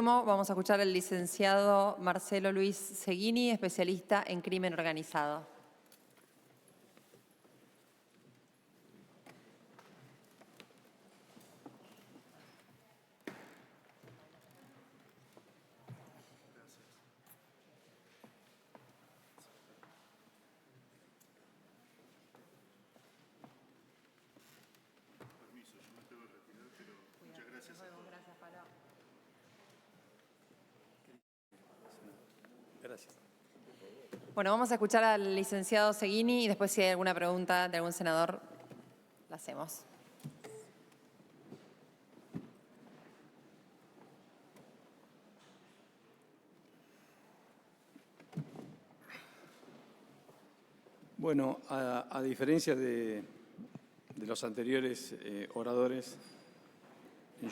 Vamos a escuchar al licenciado Marcelo Luis Seguini, especialista en crimen organizado. Gracias. Bueno, vamos a escuchar al licenciado Seguini y después si hay alguna pregunta de algún senador, la hacemos. Bueno, a diferencia de los anteriores oradores,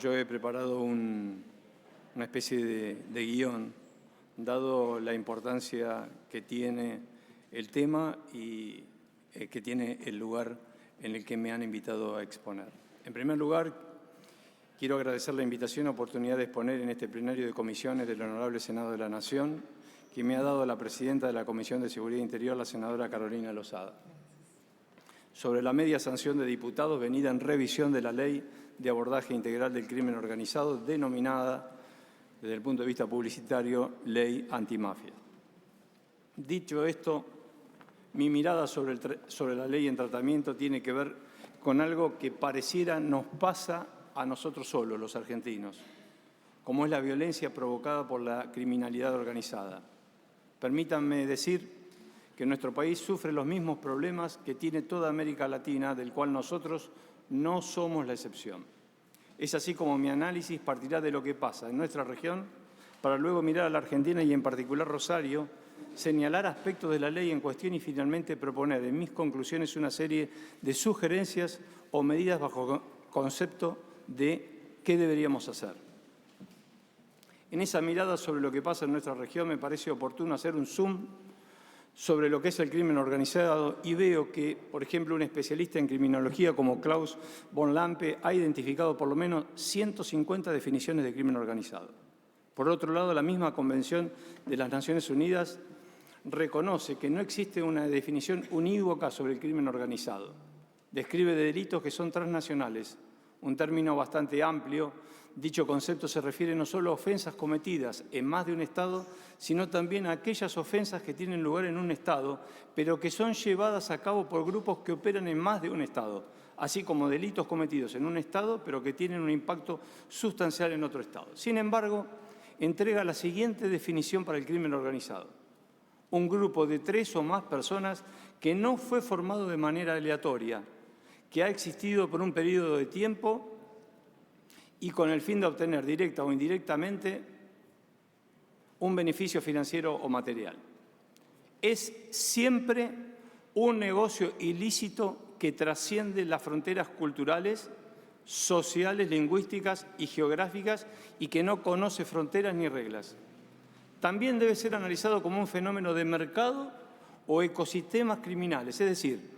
yo he preparado una especie de guión, dado la importancia que tiene el tema y que tiene el lugar en el que me han invitado a exponer. En primer lugar, quiero agradecer la invitación y oportunidad de exponer en este plenario de comisiones del Honorable Senado de la Nación, que me ha dado la presidenta de la Comisión de Seguridad Interior, la senadora Carolina Lozada, sobre la media sanción de diputados venida en revisión de la Ley de Abordaje Integral del Crimen Organizado, denominada, desde el punto de vista publicitario, Ley Antimafia. Dicho esto, mi mirada sobre la ley en tratamiento tiene que ver con algo que pareciera nos pasa a nosotros solos, los argentinos, como es la violencia provocada por la criminalidad organizada. Permítanme decir que nuestro país sufre los mismos problemas que tiene toda América Latina, del cual nosotros no somos la excepción. Es así como mi análisis partirá de lo que pasa en nuestra región, para luego mirar a la Argentina y en particular Rosario, señalar aspectos de la ley en cuestión y finalmente proponer en mis conclusiones una serie de sugerencias o medidas bajo concepto de qué deberíamos hacer. En esa mirada sobre lo que pasa en nuestra región me parece oportuno hacer un zoom sobre lo que es el crimen organizado y veo que, por ejemplo, un especialista en criminología como Klaus von Lampe ha identificado por lo menos 150 definiciones de crimen organizado. Por otro lado, la misma Convención de las Naciones Unidas reconoce que no existe una definición unívoca sobre el crimen organizado. Describe delitos que son transnacionales, un término bastante amplio. Dicho concepto se refiere no solo a ofensas cometidas en más de un Estado, sino también a aquellas ofensas que tienen lugar en un Estado, pero que son llevadas a cabo por grupos que operan en más de un Estado, así como delitos cometidos en un Estado, pero que tienen un impacto sustancial en otro Estado. Sin embargo, entrega la siguiente definición para el crimen organizado: un grupo de 3 o más personas que no fue formado de manera aleatoria, que ha existido por un periodo de tiempo y con el fin de obtener directa o indirectamente un beneficio financiero o material. Es siempre un negocio ilícito que trasciende las fronteras culturales, sociales, lingüísticas y geográficas y que no conoce fronteras ni reglas. También debe ser analizado como un fenómeno de mercado o ecosistemas criminales, es decir,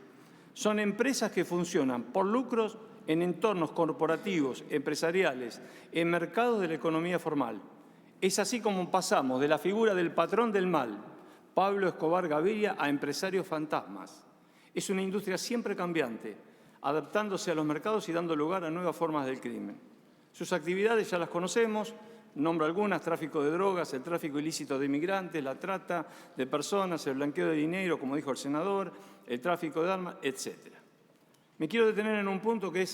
son empresas que funcionan por lucros en entornos corporativos, empresariales, en mercados de la economía formal. Es así como pasamos de la figura del patrón del mal, Pablo Escobar Gaviria, a empresarios fantasmas. Es una industria siempre cambiante, adaptándose a los mercados y dando lugar a nuevas formas del crimen. Sus actividades ya las conocemos, nombro algunas: tráfico de drogas, el tráfico ilícito de inmigrantes, la trata de personas, el blanqueo de dinero, como dijo el senador, el tráfico de armas, etc. Me quiero detener en un punto que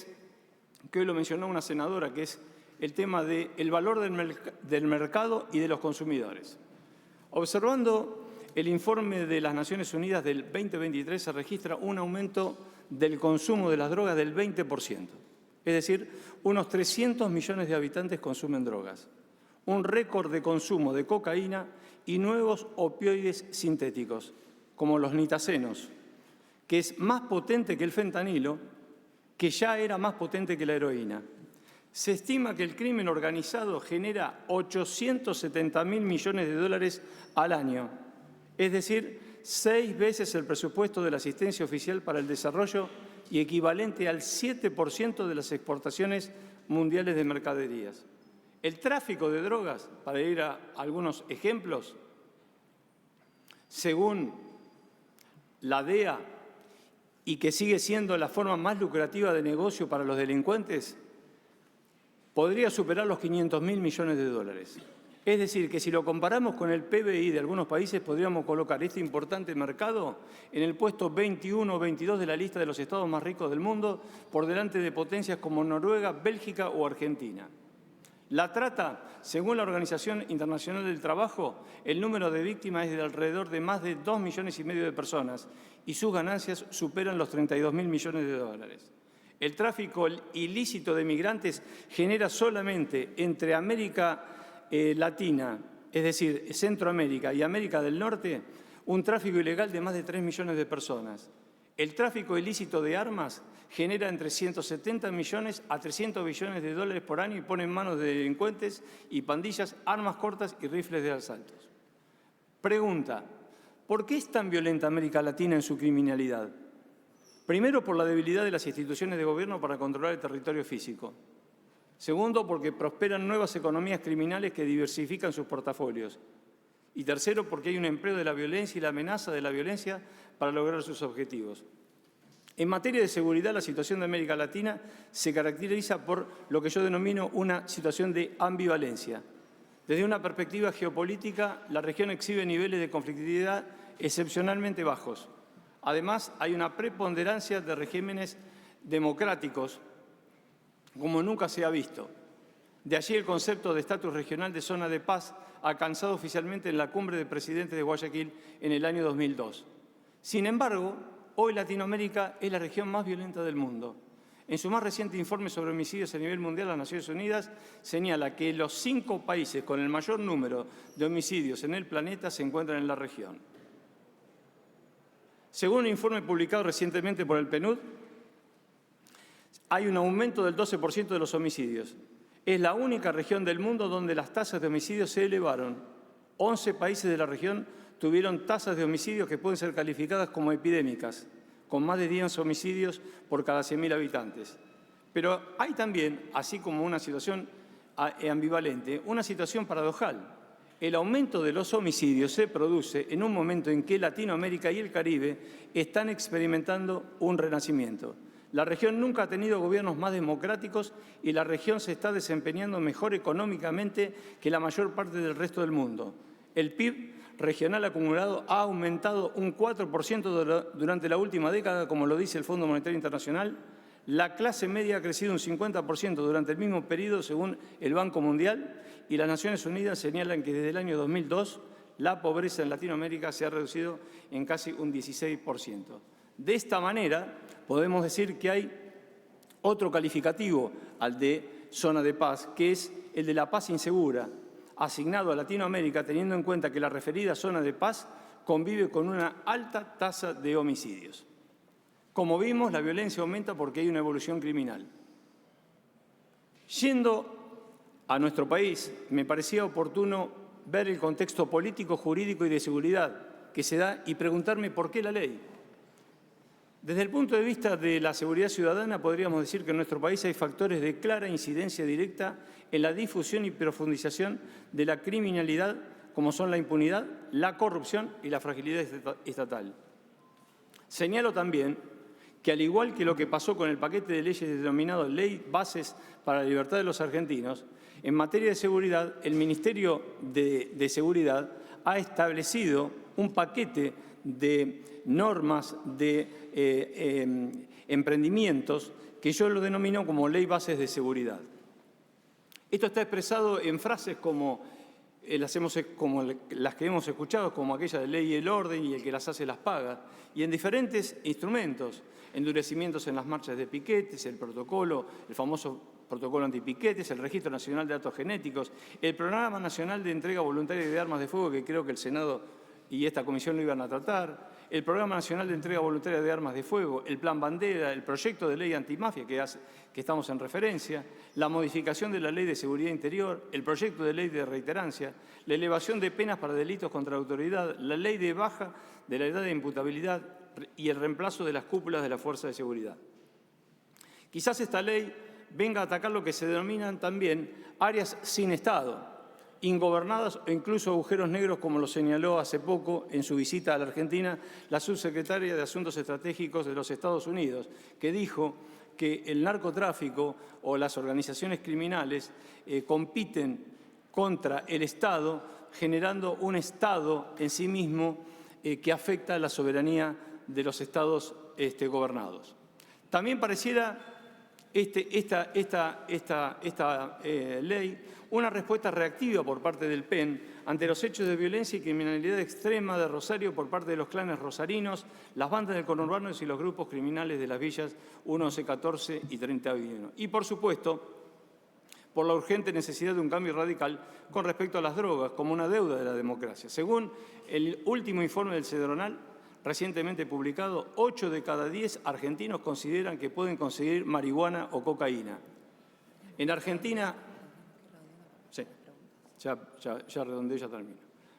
hoy lo mencionó una senadora, que es el tema del valor del mercado y de los consumidores. Observando el informe de las Naciones Unidas del 2023, se registra un aumento del consumo de las drogas del 20%. Es decir, unos 300 millones de habitantes consumen drogas. Un récord de consumo de cocaína y nuevos opioides sintéticos, como los nitazenos, que es más potente que el fentanilo, que ya era más potente que la heroína. Se estima que el crimen organizado genera 870.000 millones de dólares al año, es decir, 6 veces el presupuesto de la asistencia oficial para el desarrollo y equivalente al 7% de las exportaciones mundiales de mercaderías. El tráfico de drogas, para ir a algunos ejemplos, según la DEA, y que sigue siendo la forma más lucrativa de negocio para los delincuentes, podría superar los 500.000 millones de dólares. Es decir, que si lo comparamos con el PBI de algunos países, podríamos colocar este importante mercado en el puesto 21 o 22 de la lista de los estados más ricos del mundo, por delante de potencias como Noruega, Bélgica o Argentina. La trata, según la Organización Internacional del Trabajo, el número de víctimas es de alrededor de más de 2,5 millones de personas y sus ganancias superan los 32.000 millones de dólares. El tráfico ilícito de migrantes genera solamente entre América Latina, es decir, Centroamérica y América del Norte, un tráfico ilegal de más de 3 millones de personas. El tráfico ilícito de armas genera entre 170 millones a 300 billones de dólares por año y pone en manos de delincuentes y pandillas armas cortas y rifles de asaltos. Pregunta, ¿por qué es tan violenta América Latina en su criminalidad? Primero, por la debilidad de las instituciones de gobierno para controlar el territorio físico. Segundo, porque prosperan nuevas economías criminales que diversifican sus portafolios. Y tercero, porque hay un empleo de la violencia y la amenaza de la violencia para lograr sus objetivos. En materia de seguridad, la situación de América Latina se caracteriza por lo que yo denomino una situación de ambivalencia. Desde una perspectiva geopolítica, la región exhibe niveles de conflictividad excepcionalmente bajos. Además, hay una preponderancia de regímenes democráticos como nunca se ha visto. De allí el concepto de estatus regional de zona de paz alcanzado oficialmente en la Cumbre de Presidentes de Guayaquil en el año 2002. Sin embargo, hoy Latinoamérica es la región más violenta del mundo. En su más reciente informe sobre homicidios a nivel mundial, las Naciones Unidas señala que los 5 países con el mayor número de homicidios en el planeta se encuentran en la región. Según un informe publicado recientemente por el PNUD, hay un aumento del 12% de los homicidios. Es la única región del mundo donde las tasas de homicidios se elevaron. 11 países de la región tuvieron tasas de homicidios que pueden ser calificadas como epidémicas, con más de 10 homicidios por cada 100.000 habitantes. Pero hay también, así como una situación ambivalente, una situación paradojal. El aumento de los homicidios se produce en un momento en que Latinoamérica y el Caribe están experimentando un renacimiento. La región nunca ha tenido gobiernos más democráticos y la región se está desempeñando mejor económicamente que la mayor parte del resto del mundo. El PIB regional acumulado ha aumentado un 4% durante la última década, como lo dice el Fondo Monetario Internacional. La clase media ha crecido un 50% durante el mismo periodo, según el Banco Mundial, y las Naciones Unidas señalan que desde el año 2002 la pobreza en Latinoamérica se ha reducido en casi un 16%. De esta manera, podemos decir que hay otro calificativo al de zona de paz, que es el de la paz insegura, asignado a Latinoamérica, teniendo en cuenta que la referida zona de paz convive con una alta tasa de homicidios. Como vimos, la violencia aumenta porque hay una evolución criminal. Yendo a nuestro país, me parecía oportuno ver el contexto político, jurídico y de seguridad que se da y preguntarme por qué la ley. Desde el punto de vista de la seguridad ciudadana, podríamos decir que en nuestro país hay factores de clara incidencia directa en la difusión y profundización de la criminalidad, como son la impunidad, la corrupción y la fragilidad estatal. Señalo también que, al igual que lo que pasó con el paquete de leyes denominado Ley Bases para la Libertad de los Argentinos, en materia de seguridad, el Ministerio de Seguridad ha establecido un paquete de normas, de emprendimientos que yo lo denomino como Ley Bases de Seguridad. Esto está expresado en frases como las que hemos escuchado, como aquella de ley y el orden y el que las hace las paga, y en diferentes instrumentos, endurecimientos en las marchas de piquetes, el protocolo, el famoso protocolo antipiquetes, el Registro Nacional de Datos Genéticos, el Programa Nacional de Entrega Voluntaria de Armas de Fuego, que creo que el Senado y esta comisión lo iban a tratar, el Programa Nacional de Entrega Voluntaria de Armas de Fuego, el Plan Bandera, el proyecto de ley antimafia que estamos en referencia, la modificación de la Ley de Seguridad Interior, el proyecto de ley de reiterancia, la elevación de penas para delitos contra la autoridad, la ley de baja de la edad de imputabilidad y el reemplazo de las cúpulas de la Fuerza de Seguridad. Quizás esta ley venga a atacar lo que se denominan también áreas sin Estado, ingobernadas o incluso agujeros negros, como lo señaló hace poco en su visita a la Argentina la subsecretaria de Asuntos Estratégicos de los Estados Unidos, que dijo que el narcotráfico o las organizaciones criminales compiten contra el Estado, generando un Estado en sí mismo que afecta a la soberanía de los Estados gobernados. También pareciera esta ley una respuesta reactiva por parte del PEN ante los hechos de violencia y criminalidad extrema de Rosario por parte de los clanes rosarinos, las bandas del conurbano y los grupos criminales de las villas 11, 14 y 31. Y, por supuesto, por la urgente necesidad de un cambio radical con respecto a las drogas como una deuda de la democracia. Según el último informe del Cedronal, recientemente publicado, 8 de cada 10 argentinos consideran que pueden conseguir marihuana o cocaína. En Argentina, sí, ya redondeé, ya termino.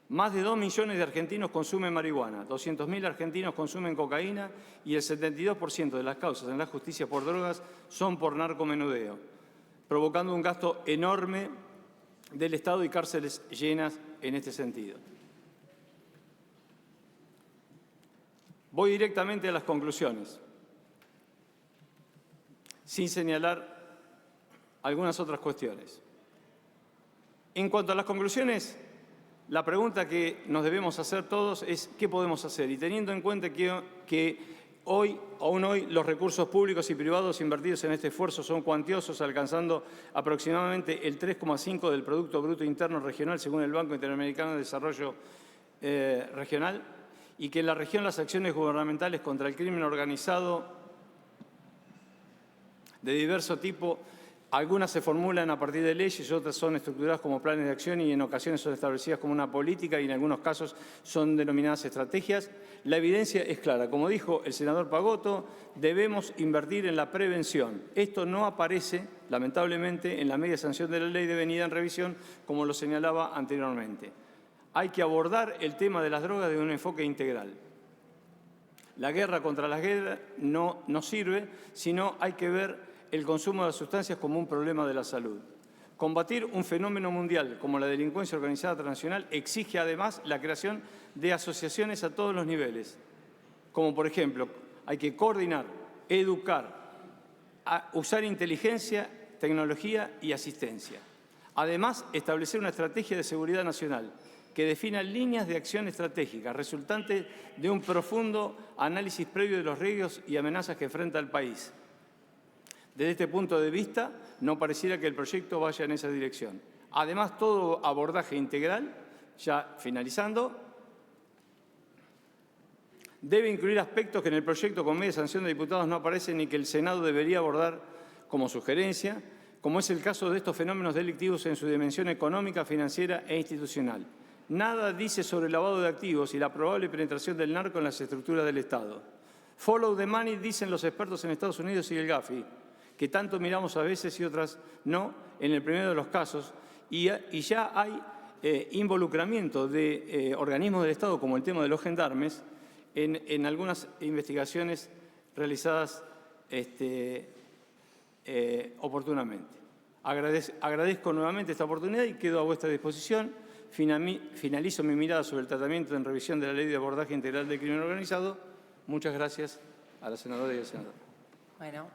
Más de 2 millones de argentinos consumen marihuana, 200.000 argentinos consumen cocaína y el 72% de las causas en la justicia por drogas son por narcomenudeo, provocando un gasto enorme del Estado y cárceles llenas en este sentido. Voy directamente a las conclusiones, sin señalar algunas otras cuestiones. En cuanto a las conclusiones, la pregunta que nos debemos hacer todos es ¿qué podemos hacer? Y teniendo en cuenta que aún hoy los recursos públicos y privados invertidos en este esfuerzo son cuantiosos, alcanzando aproximadamente el 3,5% del Producto Bruto Interno Regional, según el Banco Interamericano de Desarrollo Regional, y que en la región las acciones gubernamentales contra el crimen organizado de diverso tipo, algunas se formulan a partir de leyes, otras son estructuradas como planes de acción y en ocasiones son establecidas como una política y en algunos casos son denominadas estrategias. La evidencia es clara. Como dijo el senador Pagotto, debemos invertir en la prevención. Esto no aparece, lamentablemente, en la media sanción de la ley de venida en revisión, como lo señalaba anteriormente. Hay que abordar el tema de las drogas desde un enfoque integral. La guerra contra las guerras no sirve, sino hay que ver el consumo de las sustancias como un problema de la salud. Combatir un fenómeno mundial como la delincuencia organizada transnacional exige además la creación de asociaciones a todos los niveles, como por ejemplo, hay que coordinar, educar, usar inteligencia, tecnología y asistencia. Además, establecer una estrategia de seguridad nacional que defina líneas de acción estratégicas resultantes de un profundo análisis previo de los riesgos y amenazas que enfrenta el país. Desde este punto de vista, no pareciera que el proyecto vaya en esa dirección. Además, todo abordaje integral, ya finalizando, debe incluir aspectos que en el proyecto con media sanción de diputados no aparecen y que el Senado debería abordar como sugerencia, como es el caso de estos fenómenos delictivos en su dimensión económica, financiera e institucional. Nada dice sobre el lavado de activos y la probable penetración del narco en las estructuras del Estado. Follow the money, dicen los expertos en Estados Unidos y el Gafi, que tanto miramos a veces y otras no, en el primero de los casos, y ya hay involucramiento de organismos del Estado, como el tema de los gendarmes, en algunas investigaciones realizadas oportunamente. Agradezco nuevamente esta oportunidad y quedo a vuestra disposición. Finalizo mi mirada sobre el tratamiento en revisión de la Ley de Abordaje Integral del Crimen Organizado. Muchas gracias a la senadora y al senador. Bueno.